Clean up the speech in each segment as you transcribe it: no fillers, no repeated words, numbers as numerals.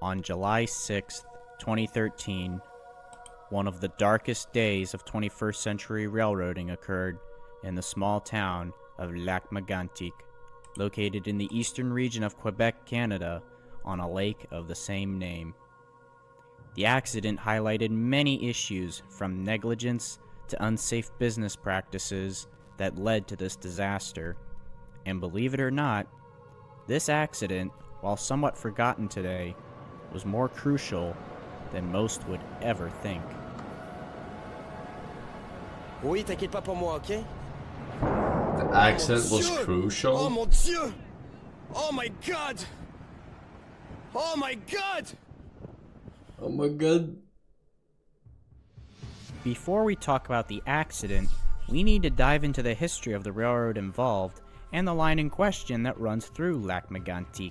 On July 6, 2013, one of the darkest days of 21st century railroading occurred in the small town of Lac-Mégantic, located in the eastern region of Quebec, Canada, on a lake of the same name. The accident highlighted many issues, from negligence to unsafe business practices, that led to this disaster. And believe it or not, this accident, while somewhat forgotten today, was more crucial than most would ever think. Oui, t'inquiète pas pour moi, okay? The accident was crucial. Oh mon Dieu! Oh my God! Oh my God! Oh my god. Before we talk about the accident, we need to dive into the history of the railroad involved and the line in question that runs through Lac-Mégantic.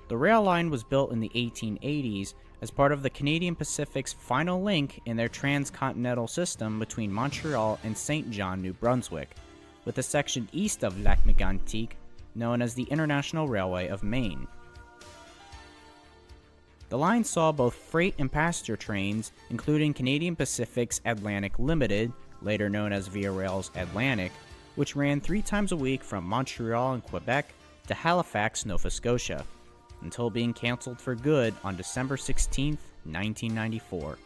The rail line was built in the 1880s as part of the Canadian Pacific's final link in their transcontinental system between Montreal and Saint John, New Brunswick, with a section east of Lac-Mégantic known as the International Railway of Maine. The line saw both freight and passenger trains, including Canadian Pacific's Atlantic Limited, later known as Via Rail's Atlantic, which ran 3 times a week from Montreal and Quebec to Halifax, Nova Scotia, until being cancelled for good on December 16, 1994.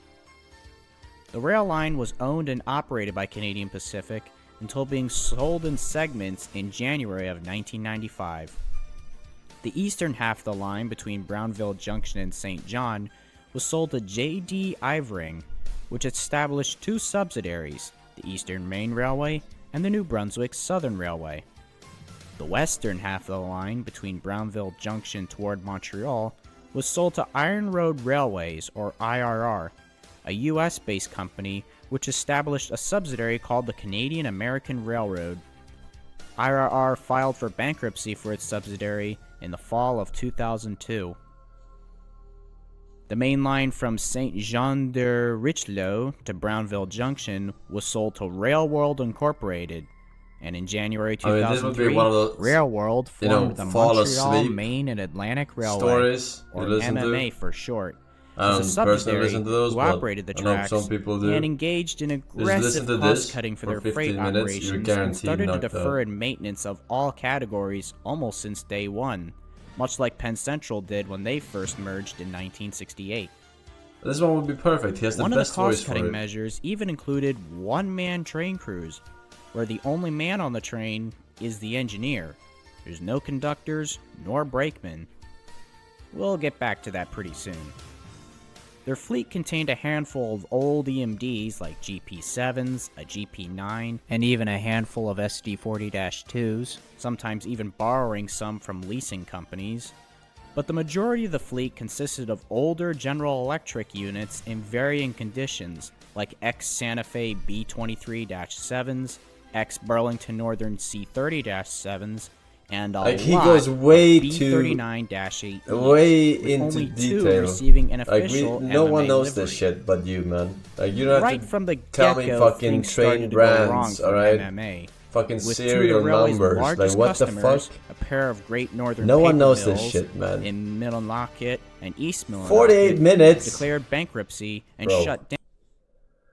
The rail line was owned and operated by Canadian Pacific until being sold in segments in January of 1995. The eastern half of the line between Brownville Junction and Saint John was sold to J.D. Ivering, which established 2 subsidiaries, the Eastern Maine Railway and the New Brunswick Southern Railway. The western half of the line between Brownville Junction toward Montreal was sold to Iron Road Railways, or IRR, a US-based company which established a subsidiary called the Canadian American Railroad. IRR filed for bankruptcy for its subsidiary in the fall of 2002. The main line from Saint-Jean-de-Richelieu to Brownville Junction was sold to Railworld Incorporated, and in January 2003, Railworld formed the Montreal, Maine and Atlantic Railway, or MMA for short, as a subsidiary who operated the tracks and engaged in aggressive cost-cutting for their freight operations and started to defer in maintenance of all categories almost since day one, much like Penn Central did when they first merged in 1968. This one would be perfect. He has the one best of the voice for it. cost-cutting measures even included one-man train crews, where the only man on the train is the engineer. There's no conductors nor brakemen. We'll get back to that pretty soon. Their fleet contained a handful of old EMDs like GP7s, a GP9, and even a handful of SD40-2s, sometimes even borrowing some from leasing companies. But the majority of the fleet consisted of older General Electric units in varying conditions, like ex-Santa Fe B23-7s, ex-Burlington Northern C30-7s, and a he lot goes way of B39-8Es, way with into only detail. 2 receiving an official no one MMA knows livery. this shit but you, man. Like, you don't Right have to from the tell me get-go, fucking things train started to go wrong brands, for alright? MMA. Fucking With 2 of the serial railway's numbers. Like, largest what the customers, fuck? a pair of Great Northern No one paper knows this mills shit, man. in Millinocket and East Millinocket 48 minutes? declared bankruptcy and Bro. shut down.